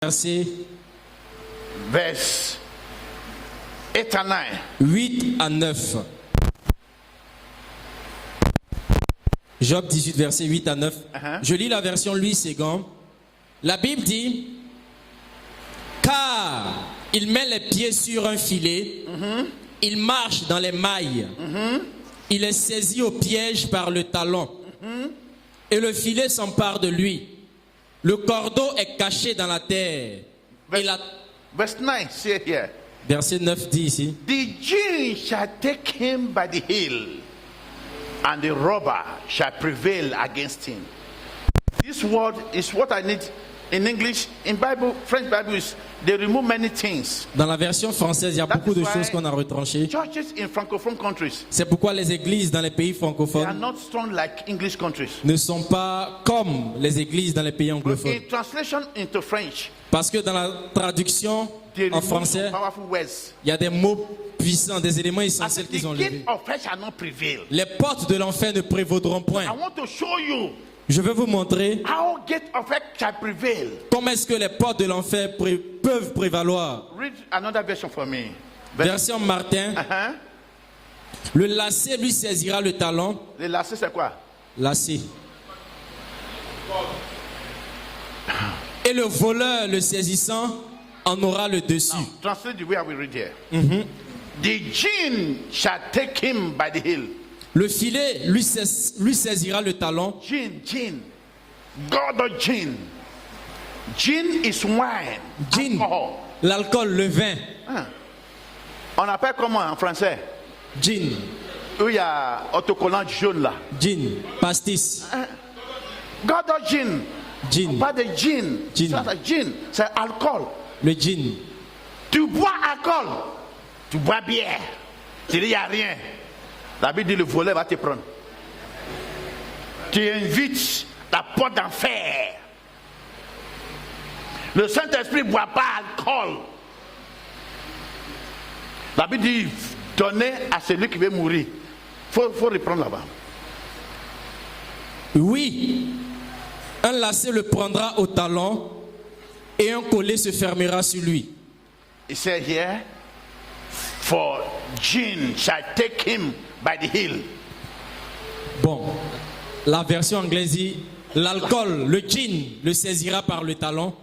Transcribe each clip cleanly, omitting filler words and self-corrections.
Versets verse 8 and 9. 8 à 9. Job 18, verset 8 à 9. Je lis la version Louis Séguin. La Bible dit, car il met les pieds sur un filet, il marche dans les mailles, il est saisi au piège par le talon, et le filet s'empare de lui. Le cordeau est caché dans la terre. Verse 9, see here. Verset 9 dit ici, The Jew shall take him by the heel, and the robber shall prevail against him. This word is what I need in English. In Bible, French Bible, is they remove many things. dans la version française, il y a beaucoup de choses qu'on a retranchées. Churches in francophone countries, C'est pourquoi les églises dans les pays they are francophones not strong like English countries. ne sont pas comme les églises dans les pays anglophones. In translation into French, Parce que dans la traduction they en remove français, some powerful words. il y a des mots puissants, des éléments And essentiels qu'ils ont the levés. gate of hell shall not prevail. Les portes de l'enfer ne prévaudront I point. want to show you Je vais vous montrer how gate of hell shall prevail. comment est-ce que les portes de l'enfer peuvent prévaloir. Read another version for me. Version Martin, Uh-huh. le lacet lui saisira le talon. Le lacet, c'est quoi? Lacet. Et le voleur le saisissant en aura le dessus. Translate the way I will read here. The jinn shall take him by the heel. Le filet lui saisira le talon. Jinn. God of jinn. Jinn is wine. Gin, Alcohol. l'alcool, le vin. On appelle comment en français? Gin, Où il y a autocollant jaune là. gin, pastis, God of gin. gin, Pas de gin. Gin. Ça, c'est gin. C'est alcool. le gin. Tu bois alcool. Tu bois bière. Tu dis il n'y a rien. La Bible dit le voleur va te prendre. Tu invites la porte d'enfer. Le Saint-Esprit ne boit pas alcool. La Bible dit donnez à celui qui veut mourir. Faut reprendre là-bas. Oui, un lacet le prendra au talon et un collet se fermera sur lui. He said here, for jinn shall take him by the heel. Bon, la version anglaise dit, l'alcool, le gin, le saisira par le talon.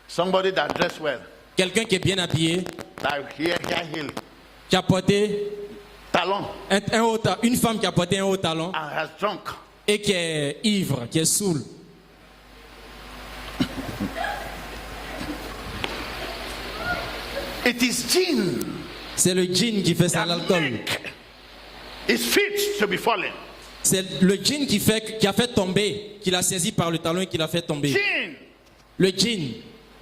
Somebody that dress well, Quelqu'un qui est bien habillé, that here heel, qui a porté talon, une femme qui a porté un haut talon and has drunk. et qui est ivre, qui est saoul. It is jinn. C'est le gin qui fait ça, l'alcool. His feet to be fallen. C'est le gin qui a fait tomber, qui l'a saisi par le talon et qui l'a fait tomber. Gin. Le gin.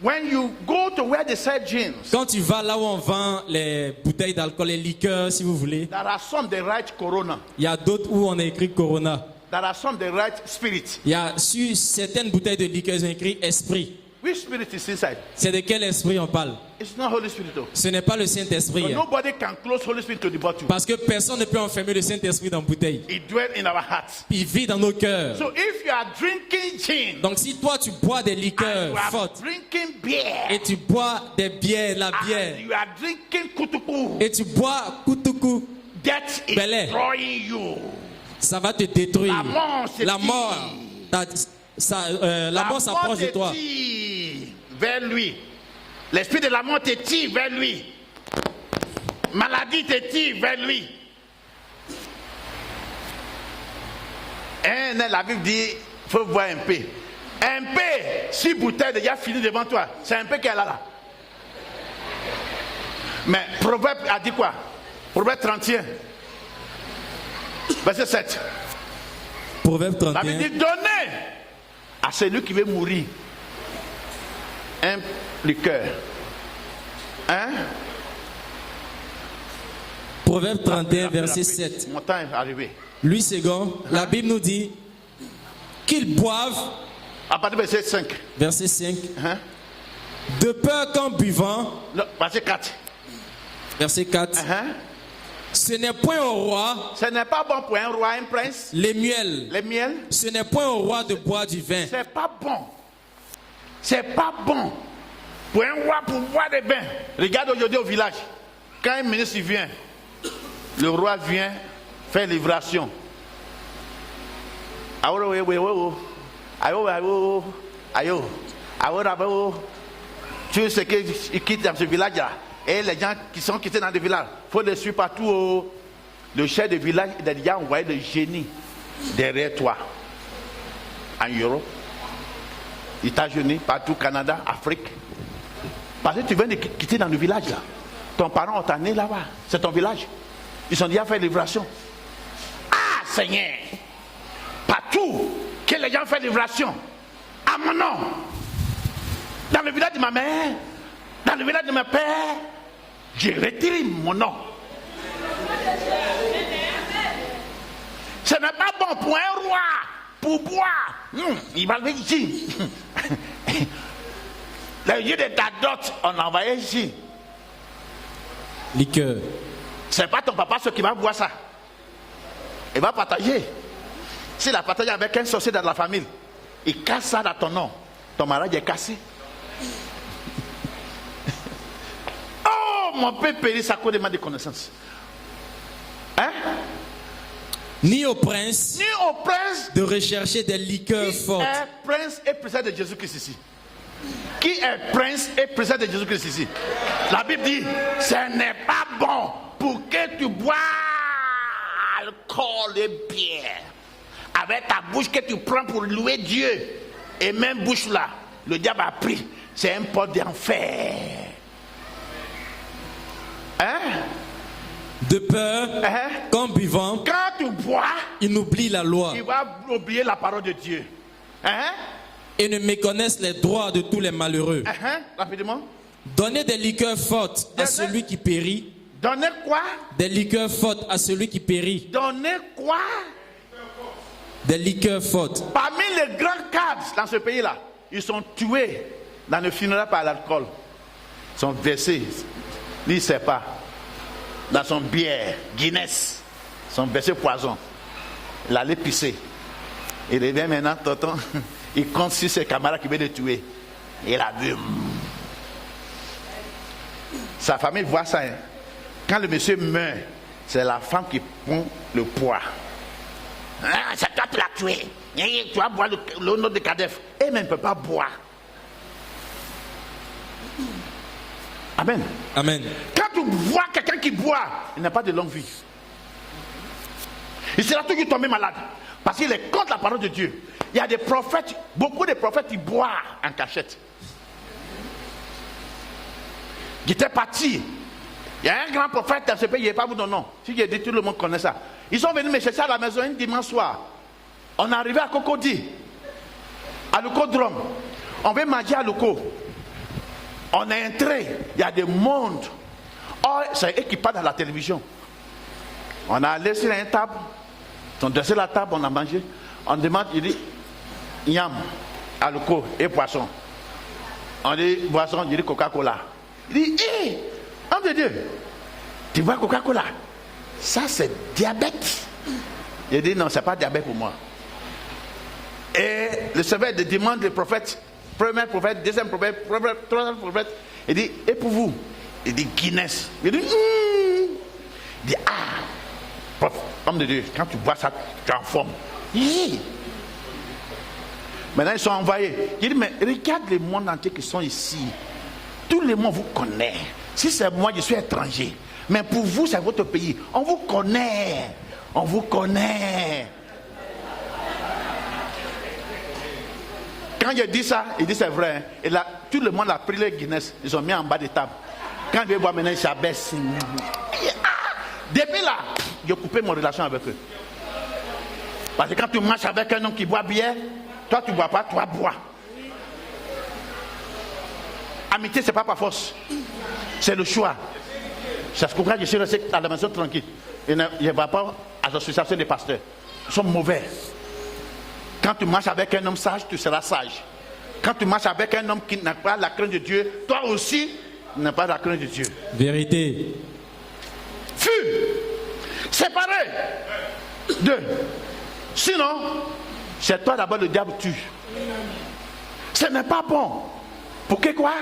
When you go to where they sell gins, Quand tu vas là où on vend les bouteilles d'alcool, les liqueurs, si vous voulez, there are some they write Corona. il y a d'autres où on a écrit Corona. There are some they write Spirit. Il y a sur certaines bouteilles de liqueurs, ils ont écrit Esprit. Which spirit is inside? C'est de quel esprit on parle? It's not Holy Spirit though. Ce n'est pas le Saint-Esprit. But Hein. nobody can close Holy Spirit to the bottle. Parce que personne ne peut enfermer le Saint-Esprit dans une bouteille. It dwells in our hearts. Il vit dans nos cœurs. So if you are drinking gin, Donc si toi tu bois des and liqueurs you are fortes drinking beer, et tu bois des bières, la and bière, you are drinking kutuku, et tu bois kutuku, death is Belé. destroying you. ça va te détruire. La mort, c'est La qui? mort, la mort s'approche de te toi. tire vers lui. L'esprit de la mort te tire vers lui. Maladie te tire vers lui. La Bible dit, il faut boire un peu. Un peu, si bouteille déjà fini devant toi, c'est un peu qu'elle a là. Mais Proverbe a dit quoi? Proverbe 31, verset 7. Proverbe La Bible 31. dit donnez à celui qui veut mourir un liqueur. Hein? Proverbe 31, verset 7. Mon temps est arrivé. Louis Séguin, la Bible nous dit qu'ils boivent, À partir du verset 5. verset 5, Hein? de peur qu'en buvant, Non, verset 4. verset 4, Hein? ce n'est point au roi Ce n'est pas bon pour un roi, un prince. les miels, Les miels, ce n'est point au roi de boire du vin. c'est pas bon. C'est pas bon pour un roi pour boire des bains. Regarde aujourd'hui au village, quand un ministre vient, le roi vient faire livration. Tu sais qu'ils quittent dans ce village-là. Et les gens qui sont quittés dans le village, il faut les suivre partout. Le chef de village, il a déjà envoyé le génie derrière toi. En Europe, États-Unis, partout, Canada, Afrique. Parce que tu viens de quitter dans le village là. Ton parent est né là-bas. C'est ton village. Ils ont déjà fait livration. Ah Seigneur! Partout que les gens font livration. À mon nom. Dans le village de ma mère, dans le village de mon père, je retire mon nom. Ce n'est pas bon pour un roi, pour boire. Il va venir ici. Le lieu de ta dot, on envoyé ici. Liqueur. Ce n'est pas ton papa ce qui va boire ça. Il va partager. S'il a partagé avec un sorcier dans la famille, il casse ça dans ton nom. Ton mariage est cassé. Oh, mon père périt sa cause de ma déconnaissance. Hein? Ni au prince de rechercher des liqueurs fortes. Qui est prince et président de Jésus-Christ ici? Qui est prince et président de Jésus-Christ ici? La Bible dit, ce n'est pas bon pour que tu bois alcool et bière. Avec ta bouche que tu prends pour louer Dieu. Et même bouche là, le diable a pris. C'est un pot d'enfer. Hein? De peur qu'en buvant, quand tu bois, il oublie la loi. Il va oublier la parole de Dieu. Et ne méconnaissent les droits de tous les malheureux. Rapidement. Donnez des liqueurs fortes à celui qui périt. Donnez quoi? Des liqueurs fortes à celui qui périt. Donnez quoi? Des liqueurs fortes. Parmi les grands cadres dans ce pays-là, ils sont tués dans le funérail par l'alcool. Ils sont versés. Lui, il ne sait pas. Dans son bière, Guinness, ils sont versés poison. Il allait pisser. Il revient maintenant, tonton. Il compte sur ses camarades qui veulent le tuer. Il a vu. Sa famille voit ça. Quand le monsieur meurt, c'est la femme qui prend le poids. Ah, c'est toi qui l'as tué. Tu vas boire le nom de Kadef. Et même ne peut pas boire. Amen. Amen. Quand tu vois quelqu'un qui boit, il n'a pas de longue vie. Il sera toujours tombé malade. Parce qu'il est contre la parole de Dieu. Il y a des prophètes, beaucoup de prophètes qui boivent en cachette. Il était parti. Il y a un grand prophète dans ce pays, il n'y a pas vous nom. Si j'ai dit, tout le monde connaît ça. Ils sont venus me chercher à la maison un dimanche soir. On est arrivé à Cocody, à Locodrome. On veut manger à Loco. On est entré, il y a des mondes. Oh, c'est eux qui parlent dans la télévision. On a laissé une table. On a dressé la table, on a mangé. On demande, il dit, yam, alcool et poisson. On dit, boisson, il dit Coca-Cola. Il dit, hé, homme de Dieu, tu bois Coca-Cola? Ça, c'est diabète. Il dit, non, c'est pas diabète pour moi. Et le serveur demande le prophète, premier prophète, deuxième prophète, troisième prophète. Il dit, et pour vous? Il dit, Guinness. Il dit, Il dit, ah, homme de Dieu, quand tu bois ça, tu es en forme. Maintenant, ils sont envoyés. Il dit, mais regarde les mondes entiers qui sont ici. Tout le monde vous connaît. Si c'est moi, je suis étranger. Mais pour vous, c'est votre pays. On vous connaît. On vous connaît. Quand il dit ça, il dit c'est vrai. Et là, tout le monde a pris les Guinness. Ils ont mis en bas des tables. Quand je vais voir maintenant, ils s'abaissent. Depuis là, j'ai coupé mon relation avec eux. Parce que quand tu marches avec un homme qui boit bien, toi tu ne bois pas, toi bois. Amitié, ce n'est pas par force. C'est le choix. C'est ce que je suis resté à la maison tranquille. Je ne vais pas à l'association des pasteurs. Ils sont mauvais. Quand tu marches avec un homme sage, tu seras sage. Quand tu marches avec un homme qui n'a pas la crainte de Dieu, toi aussi, tu n'as pas la crainte de Dieu. Vérité. Fuis. Séparé. Deux. Sinon, c'est toi d'abord le diable tue. Ce n'est pas bon. Pour que quoi?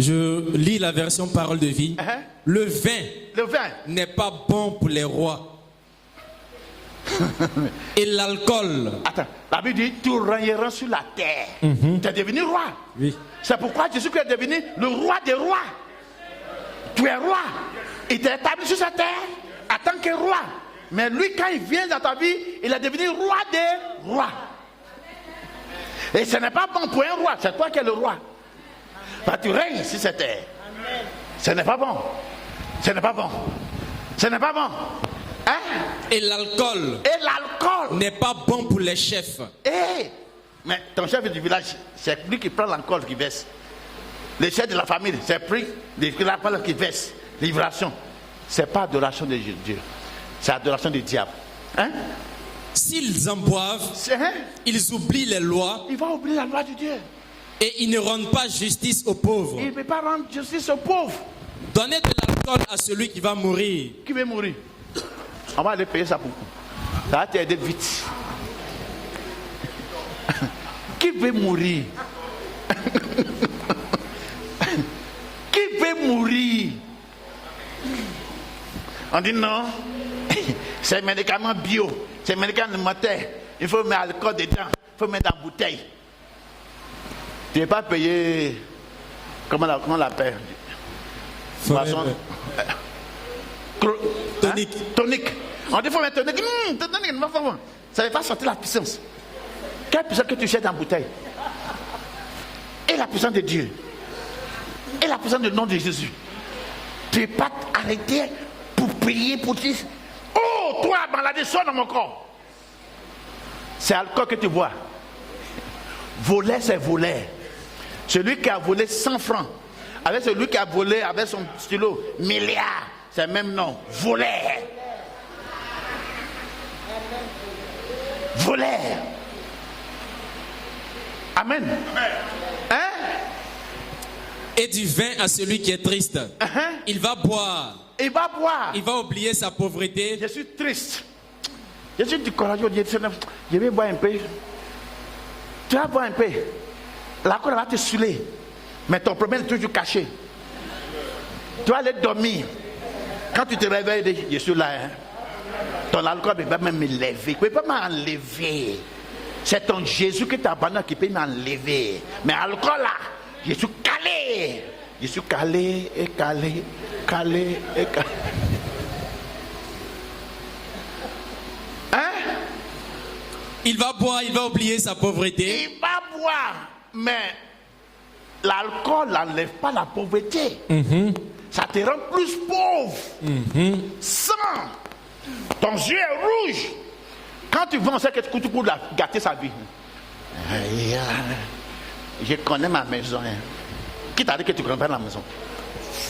Je lis la version Parole de vie. Uh-huh. Le vin n'est pas bon pour les rois. Et l'alcool. Attends, la Bible dit tu régneras sur la terre. Tu es devenu roi. Oui. C'est pourquoi Jésus-Christ est devenu le roi des rois. Tu es roi. Il t'est établi sur cette terre en tant que roi. Mais lui, quand il vient dans ta vie, il est devenu roi des rois. Et ce n'est pas bon pour un roi, c'est toi qui es le roi. Bah, tu règnes sur cette terre. Amen. Ce n'est pas bon. Ce n'est pas bon. Ce n'est pas bon. Hein? Et l'alcool. Et l'alcool n'est pas bon pour les chefs. Mais ton chef du village, c'est lui qui prend l'alcool qui verse. Le chef de la famille, c'est pris l'alcool qui verse. Livration. Ce n'est pas adoration de Dieu. C'est adoration du diable. Hein? S'ils en boivent, ils oublient les lois. Il va oublier la loi de Dieu. Et ils ne rendent pas justice aux pauvres. Il ne peut pas rendre justice aux pauvres. Donnez de l'alcool à celui qui va mourir. Qui va mourir? On va aller payer ça beaucoup. Ça va t'aider vite. Qui veut mourir? Qui veut mourir? On dit non. C'est un médicament bio. C'est un médicament alimentaire. Il faut mettre l'alcool dedans. Il faut mettre dans la bouteille. Tu ne veux pas payer. Comment on l'appelle? Tonique. Hein? Tonique. On dit qu'il faut mettre tonique. Ça ne va pas sortir la puissance. Quelle puissance que tu cherches dans la bouteille? Et la puissance de Dieu. Et la puissance du nom de Jésus. Tu ne peux pas t'arrêter pour prier, pour dire oh, toi, maladie, sort dans mon corps. C'est l'alcool que tu bois. Voler, c'est voler. Celui qui a volé 100 francs, avec celui qui a volé avec son stylo, milliard, c'est le même nom. Voler. Voler. Amen. Hein? Et du vin à celui qui est triste. Il va boire. Il va boire. Il va oublier sa pauvreté. Je suis triste. Je suis du courageux. Je vais boire un peu. Tu vas boire un peu. La cour va te saouler. Mais ton problème est toujours caché. Tu vas aller dormir. Quand tu te réveilles, je suis là. Hein? Ton alcool ne peut pas même me lever. Il ne peut pas m'enlever. C'est ton Jésus qui t'abandonne qui peut m'enlever. Mais alcool là, je suis calé. Je suis calé et calé. Calé et calé. Hein? Il va boire, il va oublier sa pauvreté. Il va boire. Mais l'alcool n'enlève pas la pauvreté. Ça te rend plus pauvre. Sang. Ton yeux est rouge. Quand tu vois, on sait que tu coûtes pour gâter sa vie. Je connais ma maison. Hein. Qui t'a dit que tu connais pas la maison?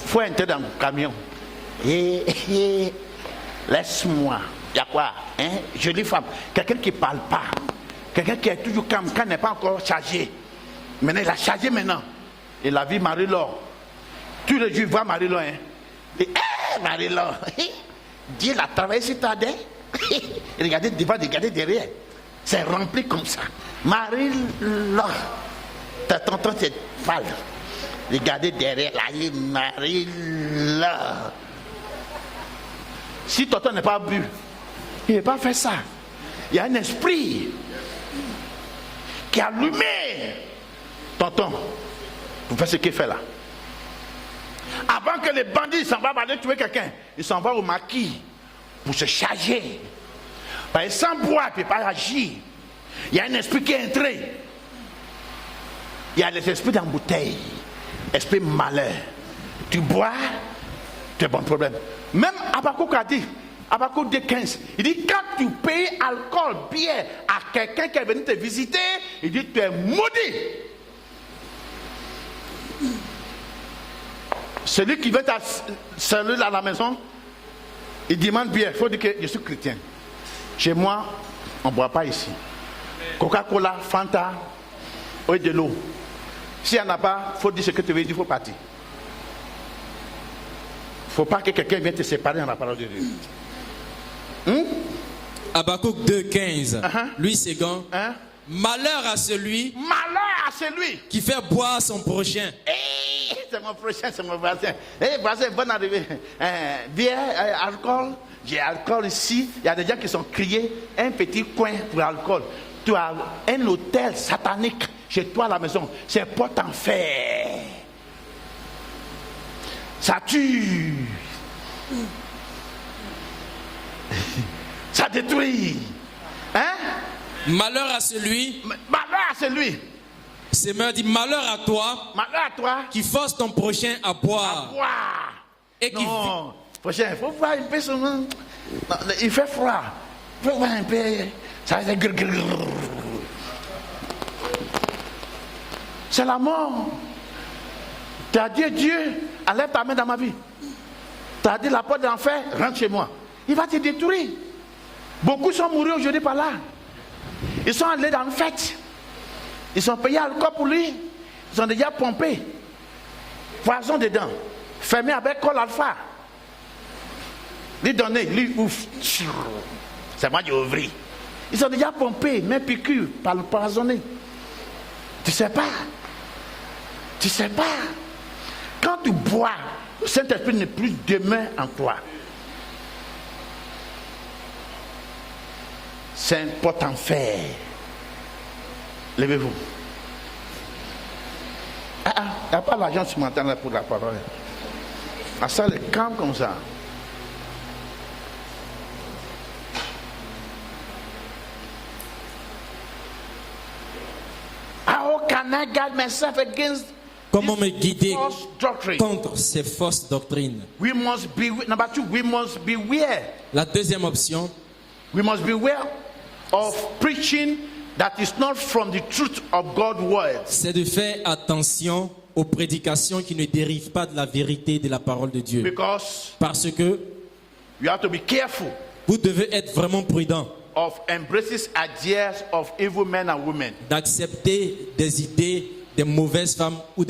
Faut entrer dans le camion. Laisse-moi. Il y a quoi? Hein? Jolie femme. Quelqu'un qui ne parle pas. Quelqu'un qui est toujours calme quand il n'est pas encore chargé. Maintenant, il a chargé maintenant. Et la vie Marie-Laure. Tous les jours, il voit Marie-Laure. Hein? Et Marie-Laure. Dieu l'a travaillé sur ta dent. Regardez devant, regardez derrière. C'est rempli comme ça. Marie-Laure. Ta tonton, c'est pâle. Regardez derrière, là, Marie-Laure. Si tonton n'est pas bu, il ne va pas faire ça. Il y a un esprit qui a allumé tonton pour faire ce qu'il fait là. Avant que les bandits s'en vont aller tuer quelqu'un, ils s'en vont au maquis pour se charger. Parce que sans boire, il ne peut pas agir. Il y a un esprit qui est entré. Il y a les esprits dans la bouteille. Esprit malheur. Tu bois, tu as bon problème. Même Habakkuk a dit, Habakkuk 2:15, il dit quand tu payes alcool, bière à quelqu'un qui est venu te visiter, il dit tu es maudit. Celui qui veut saluer à la maison, il demande bière. Il faut dire que je suis chrétien. Chez moi, on ne boit pas ici. Coca-Cola, Fanta, ou de l'eau. S'il n'y en a pas, il faut dire ce que tu veux dire, il faut partir. Il ne faut pas que quelqu'un vienne te séparer dans la parole de Dieu. Habakkuk 2:15. Louis Ségan. Malheur à celui qui fait boire son prochain. c'est mon prochain, c'est mon voisin. Eh, voisin, bonne arrivée. Bière, alcool. J'ai alcool ici. Il y a des gens qui sont criés. Un petit coin pour alcool. Tu as un hôtel satanique chez toi à la maison. C'est porte en fer. Ça tue. Ça détruit. Hein? Malheur à celui. Malheur à celui. Seigneur dit malheur à toi. Malheur à toi. Qui force ton prochain à boire. Et qui non, prochain, il faut voir un peu seulement. Il fait froid. Il faut voir un peu. Ça va être grrr. C'est la mort. Tu as dit Dieu, enlève ta main dans ma vie. Tu as dit la porte de l'enfer, rentre chez moi. Il va te détruire. Beaucoup sont morts aujourd'hui par là. Ils sont allés dans une fête. Ils sont payés alcool pour lui. Ils ont déjà pompé. Poison dedans. Fermé avec col alpha. Lui donner, lui ouf. C'est moi qui ai ouvert. Ils ont déjà pompé, mais piqûre, par le poisonné. Tu sais pas. Tu sais pas. Quand tu bois, le Saint-Esprit n'est plus demain en toi. C'est un porte en fer. Levez-vous. Il n'y a pas l'argent ce matin là pour la parole. À ça, les camps comme ça. How can I guide myself against comment me guider false doctrine? contre ces fausses doctrines? We must be, number two, we must beware. La deuxième option, We must beware of preaching that is not from the truth of God's word. c'est de faire attention aux prédications qui ne dérivent pas de la vérité de la parole de Dieu. Because Parce que you have to be careful vous devez être vraiment prudent of embraces ideas of evil men and women. d'accepter des idées des mauvaises femmes ou des